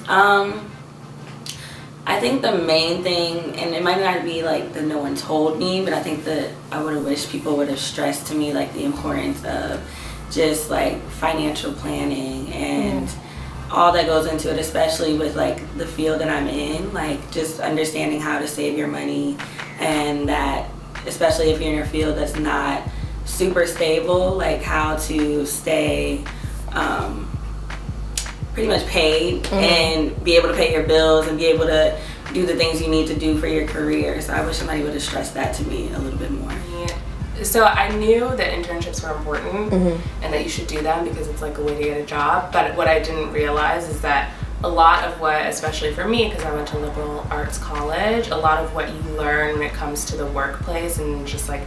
I think the main thing, and it might not be like that no one told me, but I think that I would have wished people would have stressed to me like the importance of just like financial planning and all that goes into it, especially with like the field that I'm in, like just understanding how to save your money, and that especially if you're in a field that's not super stable, like how to stay pretty much paid and be able to pay your bills and be able to do the things you need to do for your career. So I wish somebody would have stressed that to me a little bit more. Yeah. So I knew that internships were important and that you should do them because it's like a way to get a job. But what I didn't realize is that a lot of what, especially for me, because I went to liberal arts college, a lot of what you learn when it comes to the workplace and just like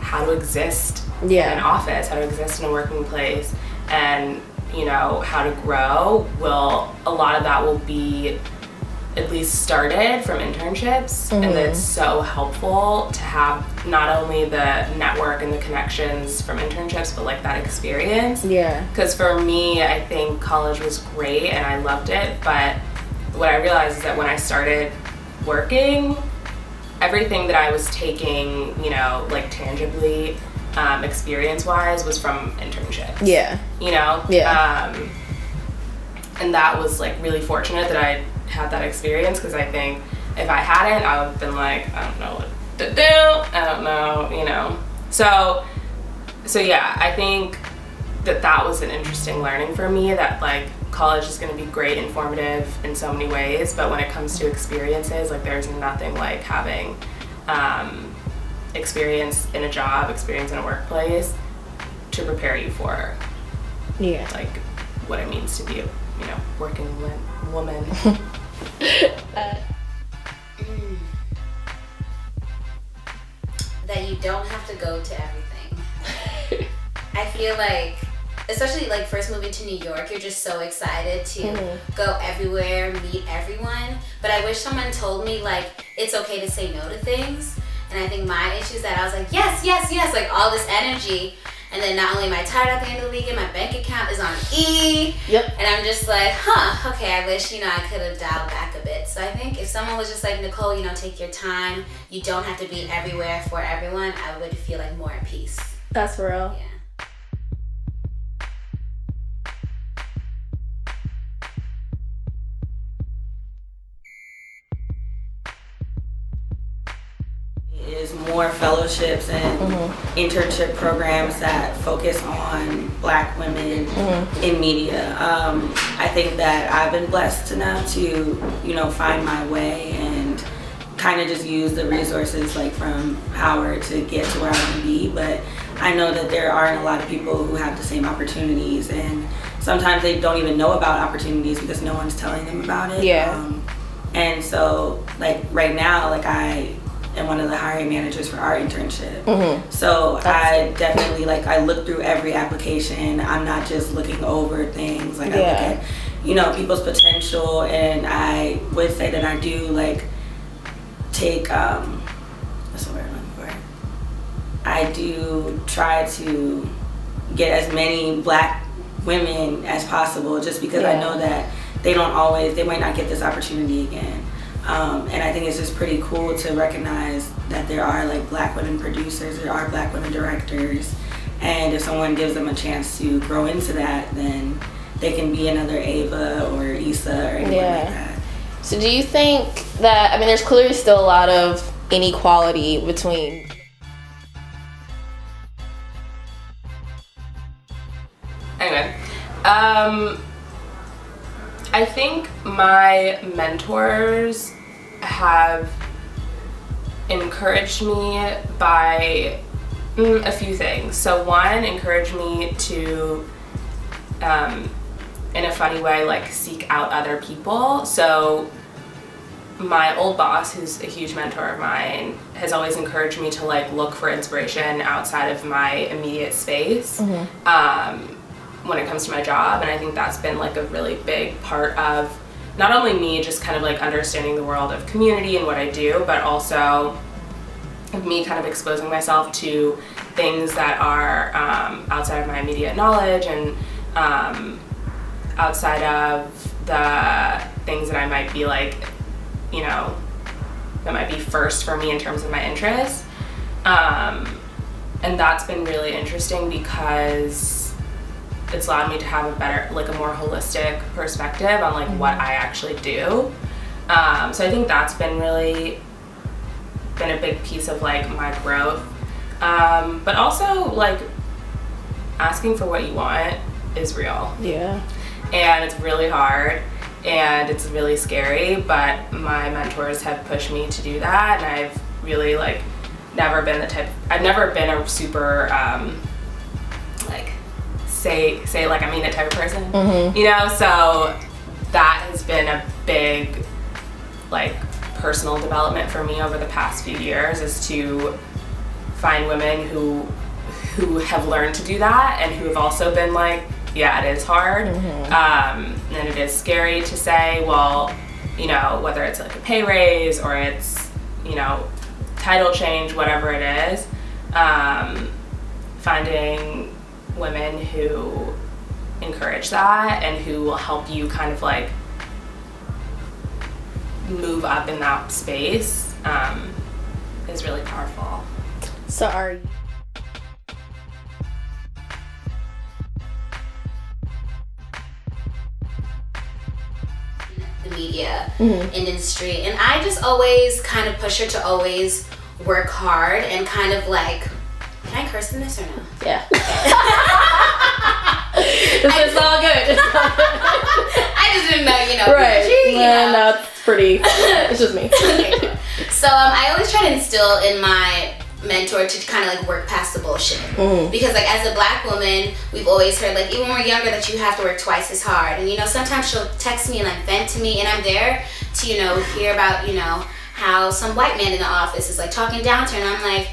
how to exist in an office, how to exist in a working place, and you know, how to grow, a lot of that will be at least started from internships, and it's so helpful to have not only the network and the connections from internships, but like that experience. Yeah. Because for me, I think college was great and I loved it, but what I realized is that when I started working, everything that I was taking, you know, like tangibly, experience-wise, was from internships. Yeah. You know? Yeah. And that was like really fortunate that I had that experience, because I think if I hadn't, I would have been like, I don't know what to do. I don't know, you know. So yeah, I think that was an interesting learning for me, that like college is going to be great, informative in so many ways, but when it comes to experiences, like there's nothing like having experience in a job, experience in a workplace to prepare you for like what it means to be a, you know, working woman. That you don't have to go to everything. I feel like, especially like first moving to New York, you're just so excited to go everywhere, meet everyone. But I wish someone told me like it's okay to say no to things. And I think my issue is that I was like, yes, yes, yes, like all this energy. And then not only am I tired at the end of the weekend, my bank account is on E. Yep. And I'm just like, okay, I wish, you know, I could have dialed back a bit. So I think if someone was just like, Nicole, you know, take your time. You don't have to be everywhere for everyone. I would feel like more at peace. That's real. Yeah. Is more fellowships and internship programs that focus on Black women in media. I think that I've been blessed enough to, you know, find my way and kind of just use the resources like from Howard to get to where I want to be. But I know that there aren't a lot of people who have the same opportunities, and sometimes they don't even know about opportunities because no one's telling them about it. Yeah. And so like right now, like I am one of the hiring managers for our internship. So I definitely like, I look through every application. I'm not just looking over things. Like I look at, you know, people's potential, and I would say that I do like take, what's the word I'm looking for? I do try to get as many Black women as possible, just because I know that they might not get this opportunity again. And I think it's just pretty cool to recognize that there are like Black women producers, there are Black women directors, and if someone gives them a chance to grow into that, then they can be another Ava or Issa or anyone like that. So do you think that, I mean, there's clearly still a lot of inequality between... Anyway, I think my mentors have encouraged me by a few things. So one, encouraged me to, in a funny way, like seek out other people. So my old boss, who's a huge mentor of mine, has always encouraged me to like look for inspiration outside of my immediate space. When it comes to my job, and I think that's been like a really big part of not only me just kind of like understanding the world of community and what I do, but also of me kind of exposing myself to things that are outside of my immediate knowledge and outside of the things that I might be like, you know, that might be first for me in terms of my interests. And that's been really interesting because it's allowed me to have a better, like a more holistic perspective on like what I actually do. So I think that's been a big piece of like my growth. But also like asking for what you want is real. Yeah. And it's really hard and it's really scary, but my mentors have pushed me to do that, and I've really like I've never been a super like say like I mean it type of person, you know, so that has been a big like personal development for me over the past few years, is to find women who have learned to do that and who have also been like, yeah, it is hard, and it is scary to say, well, you know, whether it's like a pay raise or it's, you know, title change, whatever it is, finding women who encourage that and who will help you kind of like move up in that space is really powerful. So are you? The media industry, and I just always kind of push her to always work hard and kind of like, can I curse in this or no? Yeah. It's all good. I just didn't know, you know. Right. PG, you know. No, it's pretty. It's just me. Okay, cool. So I always try to instill in my mentor to kind of like work past the bullshit, because like as a black woman, we've always heard like even when we're younger that you have to work twice as hard, and you know sometimes she'll text me and like vent to me, and I'm there to, you know, hear about, you know, how some white man in the office is like talking down to her, and I'm like,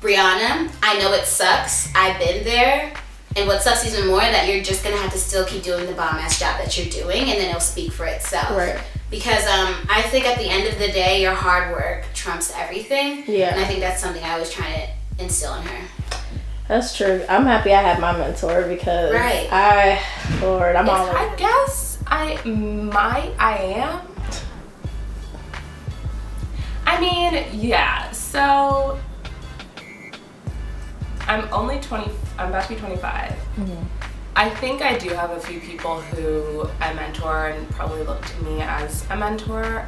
Brianna, I know it sucks, I've been there, and what sucks even more that you're just gonna have to still keep doing the bomb ass job that you're doing, and then it'll speak for itself. Right. Because I think at the end of the day, your hard work trumps everything. Yeah. And I think that's something I was trying to instill in her. That's true. I'm happy I had my mentor because I'm all I guess I am. I mean, yeah, so I'm only 20, I'm about to be 25. I think I do have a few people who I mentor and probably look to me as a mentor.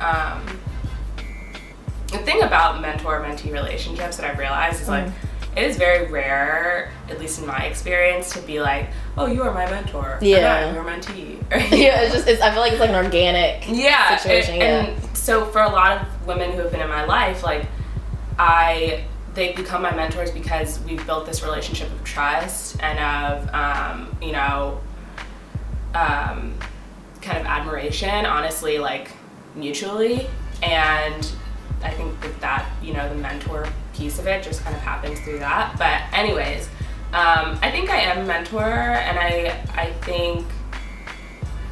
The thing about mentor-mentee relationships that I've realized is like, it is very rare, at least in my experience, to be like, oh, you are my mentor. Yeah. I'm your mentee. Yeah, I feel like it's like an organic situation. And so for a lot of women who have been in my life, like they become my mentors because we've built this relationship of trust and of, you know, kind of admiration, honestly, like mutually. And I think that, you know, the mentor piece of it just kind of happens through that. But anyways, I think I am a mentor, and I think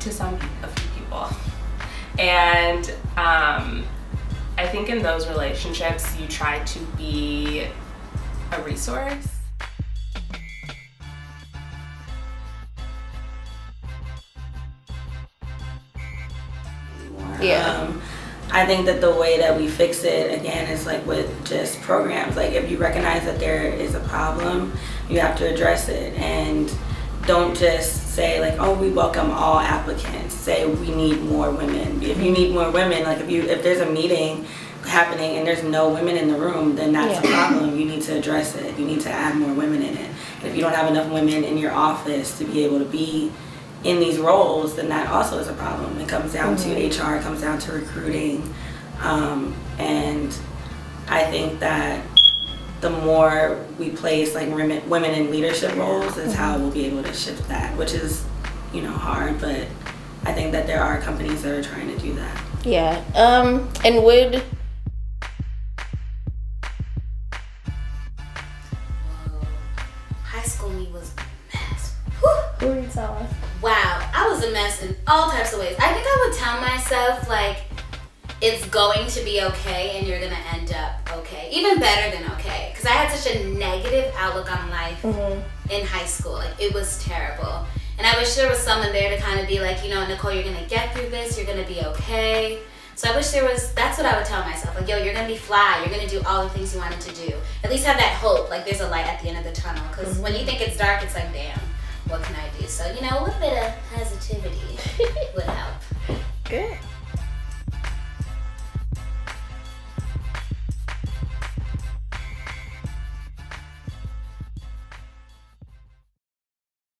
to a few people. And I think in those relationships, you try to be a resource. Yeah. I think that the way that we fix it, again, is like with just programs. Like if you recognize that there is a problem, you have to address it, and don't just say like, oh, we welcome all applicants. Say we need more women. If you need more women, like if there's a meeting happening and there's no women in the room, then that's a problem. You need to address it. You need to add more women in it. And if you don't have enough women in your office to be able to be in these roles, then that also is a problem. It comes down to HR, it comes down to recruiting. And I think that the more we place like women in leadership roles is how we'll be able to shift that, which is, you know, hard, but I think that there are companies that are trying to do that. Yeah. And would... High school me was a mess. Who are you telling? Wow, I was a mess in all types of ways. I think I would tell myself, like, it's going to be okay and you're going to end up okay. Even better than okay. Because I had such a negative outlook on life in high school. Like, it was terrible. And I wish there was someone there to kind of be like, you know, Nicole, you're gonna get through this, you're gonna be okay. So I wish there was, that's what I would tell myself. Like, yo, you're gonna be fly, you're gonna do all the things you wanted to do. At least have that hope, like there's a light at the end of the tunnel. Because when you think it's dark, it's like, damn, what can I do? So, you know, a little bit of positivity